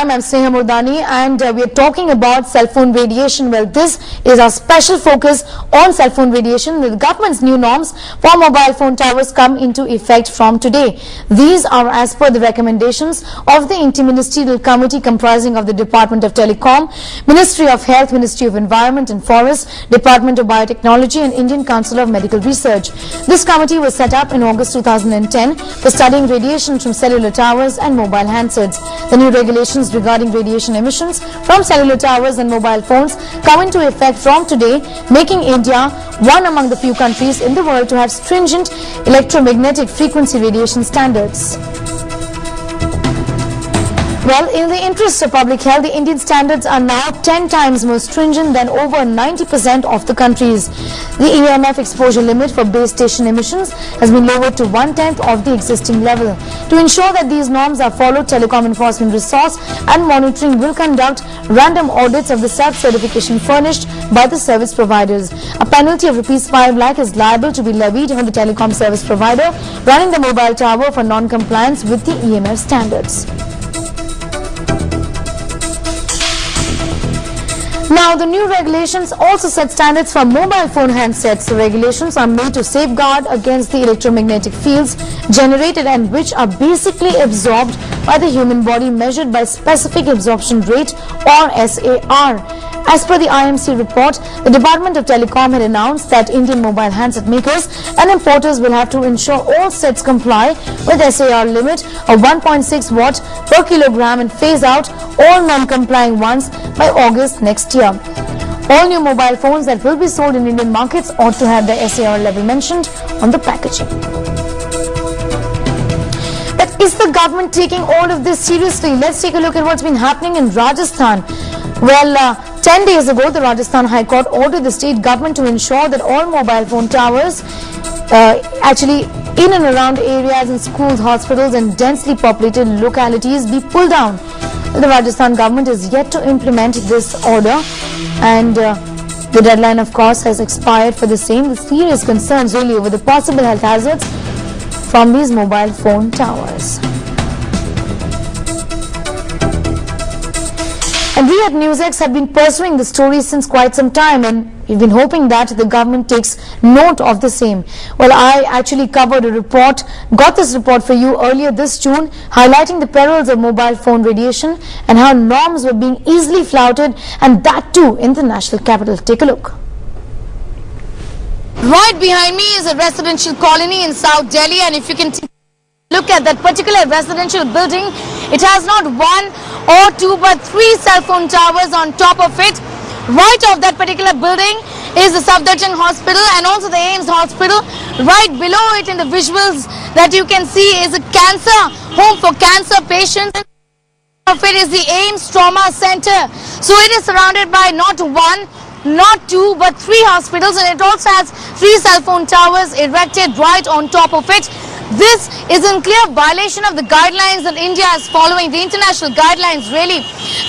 I'm Sneha Murdani, and we are talking about cell phone radiation. Well, this is our special focus on cell phone radiation. The government's new norms for mobile phone towers come into effect from today. These are as per the recommendations of the Inter-Ministerial Committee comprising of the Department of Telecom, Ministry of Health, Ministry of Environment and Forests, Department of Biotechnology and Indian Council of Medical Research. This committee was set up in August 2010 for studying radiation from cellular towers and mobile handsets. The new regulations regarding radiation emissions from cellular towers and mobile phones come into effect from today, making India one among the few countries in the world to have stringent electromagnetic frequency radiation standards. Well, in the interest of public health, the Indian standards are now 10 times more stringent than over 90% of the countries. The EMF exposure limit for base station emissions has been lowered to 1/10 of the existing level. To ensure that these norms are followed, Telecom Enforcement Resource and Monitoring will conduct random audits of the self-certification furnished by the service providers. A penalty of ₹5 lakh is liable to be levied on the telecom service provider running the mobile tower for non-compliance with the EMF standards. Now, the new regulations also set standards for mobile phone handsets. The regulations are made to safeguard against the electromagnetic fields generated and which are basically absorbed by the human body, measured by specific absorption rate or SAR. As per the IMC report, the Department of Telecom had announced that Indian mobile handset makers and importers will have to ensure all sets comply with SAR limit of 1.6 watt per kilogram and phase out all non-complying ones by August next year. All new mobile phones that will be sold in Indian markets ought to have the SAR level mentioned on the packaging. But is the government taking all of this seriously? Let's take a look at what's been happening in Rajasthan. Well, 10 days ago, the Rajasthan High Court ordered the state government to ensure that all mobile phone towers actually in and around areas and schools, hospitals and densely populated localities be pulled down. The Rajasthan government is yet to implement this order, and the deadline, of course, has expired for the same. The serious concerns really over the possible health hazards from these mobile phone towers. And we at NewsX have been pursuing the story since quite some time, and we've been hoping that the government takes note of the same. Well, I actually covered a report, got this report for you earlier this June, highlighting the perils of mobile phone radiation and how norms were being easily flouted, and that too in the national capital. Take a look. Right behind me is a residential colony in South Delhi, and if you can look at that particular residential building, it has not one or two but 3 cell phone towers on top of it. Right off that particular building is the Safdarjung Hospital and also the AIIMS Hospital. Right below it in the visuals that you can see is a cancer home for cancer patients. Of it is the AIIMS Trauma Center. So it is surrounded by not one, not 2 but 3 hospitals, and it also has 3 cell phone towers erected right on top of it. This is in clear violation of the guidelines that India is following, the international guidelines really,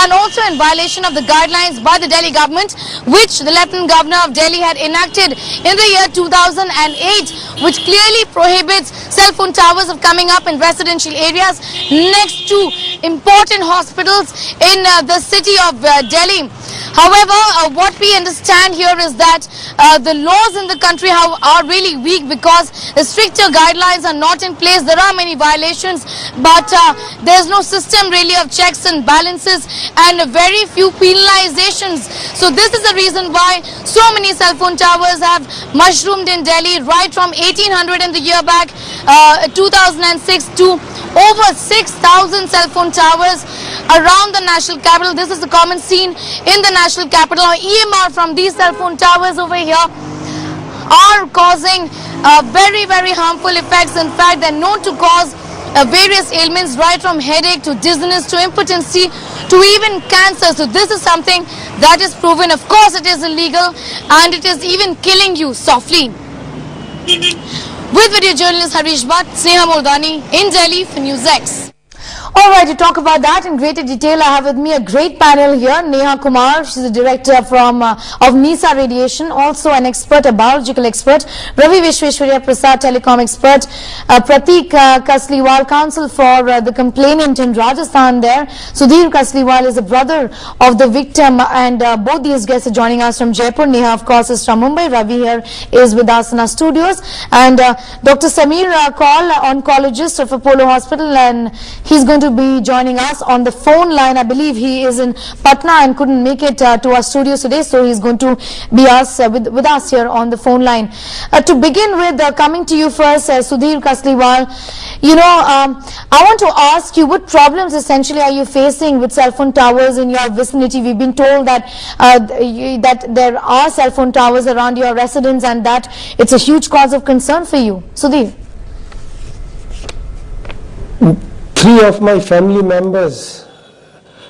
and also in violation of the guidelines by the Delhi government, which the Lieutenant Governor of Delhi had enacted in the year 2008, which clearly prohibits cell phone towers of coming up in residential areas next to important hospitals in the city of Delhi. However, what we understand here is that the laws in the country are really weak because the stricter guidelines are not in place. There are many violations, but there's no system really of checks and balances and very few penalizations. So this is the reason why so many cell phone towers have mushroomed in Delhi, right from 1800 in the year back, 2006 to over 6,000 cell phone towers around the national capital. This is the common scene in the national capital. EMR from these cell phone towers over here are causing very, very harmful effects. In fact, they're known to cause various ailments, right from headache to dizziness to impotency to even cancer. So this is something that is proven. Of course, it is illegal and it is even killing you softly. With video journalist Harish Bhatt, Sneha Murdani in Delhi for NewsX. All right, to talk about that in greater detail, I have with me a great panel here. Neha Kumar, she's a director from of NISA Radiation, also an expert, a biological expert. Ravi Vishweshwarya Prasad, telecom expert. Pratik Kasliwal, counsel for the complainant in Rajasthan there. Sudhir Kasliwal is a brother of the victim, and both these guests are joining us from Jaipur. Neha, of course, is from Mumbai. Ravi here is with us in our studios. And Dr. Samir Kaul, oncologist of Apollo Hospital, and he's going to be joining us on the phone line. I believe he is in Patna and couldn't make it to our studios today, so he's going to be with us here on the phone line. To begin with, coming to you first, Sudhir Kasliwal, you know, I want to ask you, what problems essentially are you facing with cell phone towers in your vicinity? We've been told that that there are cell phone towers around your residence and that it's a huge cause of concern for you. Sudhir. 3 of my family members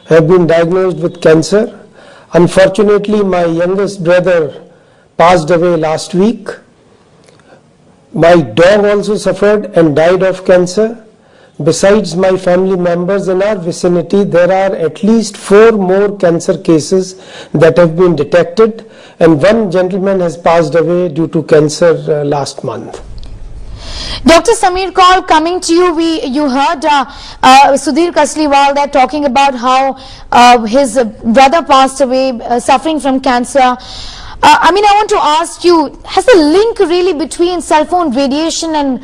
have been diagnosed with cancer. Unfortunately, my youngest brother passed away last week. My dog also suffered and died of cancer. Besides my family members in our vicinity, there are at least 4 more cancer cases that have been detected, and 1 gentleman has passed away due to cancer last month. Dr. Samir Kaul, coming to you, you heard Sudhir Kasliwal there talking about how his brother passed away suffering from cancer. I mean, I want to ask you, has the link really between cell phone radiation and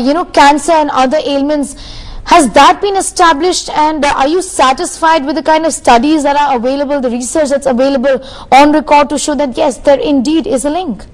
you know, cancer and other ailments, has that been established, and are you satisfied with the kind of studies that are available, the research that's available on record to show that yes, there indeed is a link?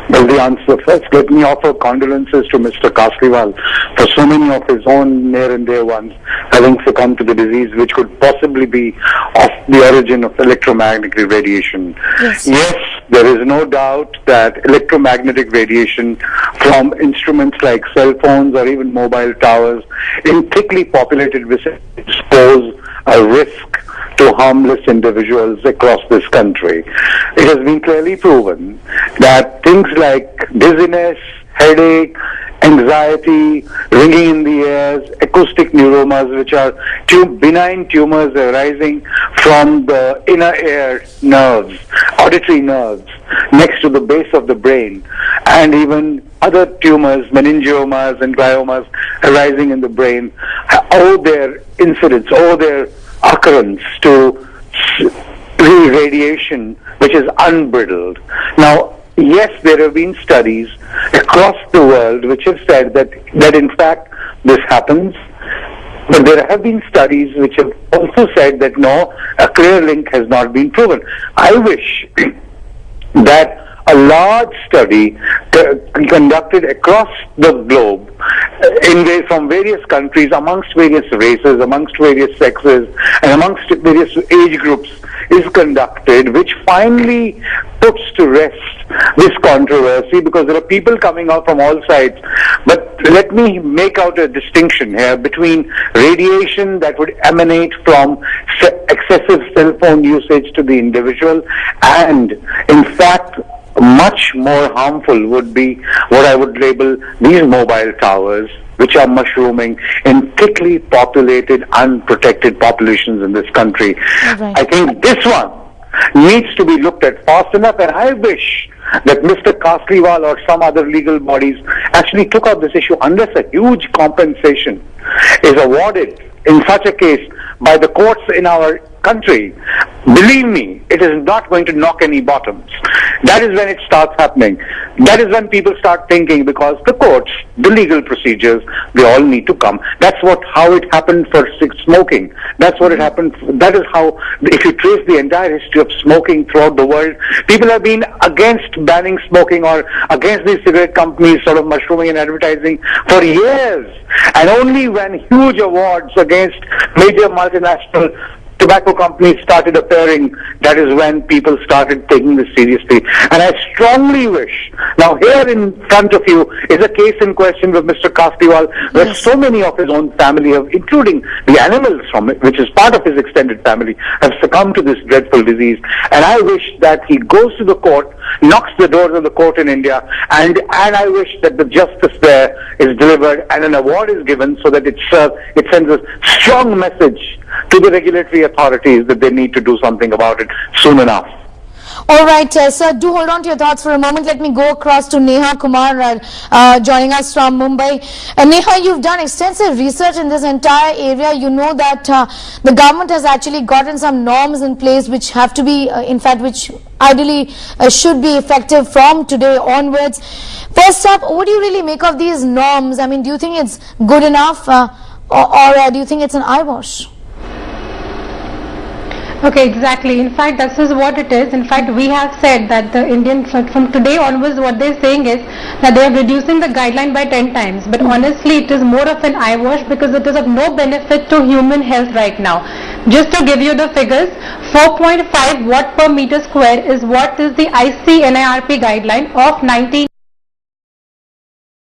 Well, the answer first, let me offer condolences to Mr. Kasliwal for so many of his own near and dear ones having succumbed to the disease, which could possibly be of the origin of electromagnetic radiation. Yes, there is no doubt that electromagnetic radiation from instruments like cell phones or even mobile towers in thickly populated vicinities pose a risk to harmless individuals across this country. It has been clearly proven that things like dizziness, headache, anxiety, ringing in the ears, acoustic neuromas, which are benign tumors arising from the inner ear nerves, auditory nerves, next to the base of the brain, and even other tumors, meningiomas and gliomas arising in the brain, owe their incidence, owe their occurrence to radiation which is unbridled. Now, yes, there have been studies across the world which have said that in fact this happens, but there have been studies which have also said that no, a clear link has not been proven. I wish that a large study conducted across the globe from various countries, amongst various races, amongst various sexes, and amongst various age groups is conducted, which finally puts to rest this controversy, because there are people coming out from all sides. But let me make out a distinction here between radiation that would emanate from excessive cell phone usage to the individual, and in fact much more harmful would be what I would label these mobile towers, which are mushrooming in thickly populated, unprotected populations in this country. Right. I think this one needs to be looked at fast enough, and I wish that Mr. Kasliwal or some other legal bodies actually took up this issue unless a huge compensation is awarded in such a case by the courts in our country. Believe me, it is not going to knock any bottoms. That is when it starts happening. That is when people start thinking, because the courts, the legal procedures, they all need to come. That's how it happened for smoking. That's what it happened. That is how, if you trace the entire history of smoking throughout the world, people have been against banning smoking or against these cigarette companies sort of mushrooming and advertising for years. And only when huge awards against major multinational tobacco companies started appearing, that is when people started taking this seriously. And I strongly wish, now here in front of you is a case in question with Mr. Kasliwal, where so many of his own family have, including the animals from it, which is part of his extended family, have succumbed to this dreadful disease. And I wish that he goes to the court, knocks the doors of the court in India, and I wish that the justice there is delivered and an award is given so that it sends a strong message to the regulatory authorities that they need to do something about it soon enough. All right, sir, do hold on to your thoughts for a moment. Let me go across to Neha Kumar, joining us from Mumbai. Neha, you've done extensive research in this entire area. You know that the government has actually gotten some norms in place which have to be, in fact, which ideally should be effective from today onwards. First up, what do you really make of these norms? I mean, do you think it's good enough or do you think it's an eyewash? Okay, exactly. In fact, this is what it is. In fact, we have said that the Indian, from today onwards, what they're saying is that they are reducing the guideline by 10 times. But honestly, it is more of an eyewash because it is of no benefit to human health right now. Just to give you the figures, 4.5 watt per meter square is what is the ICNIRP guideline of 19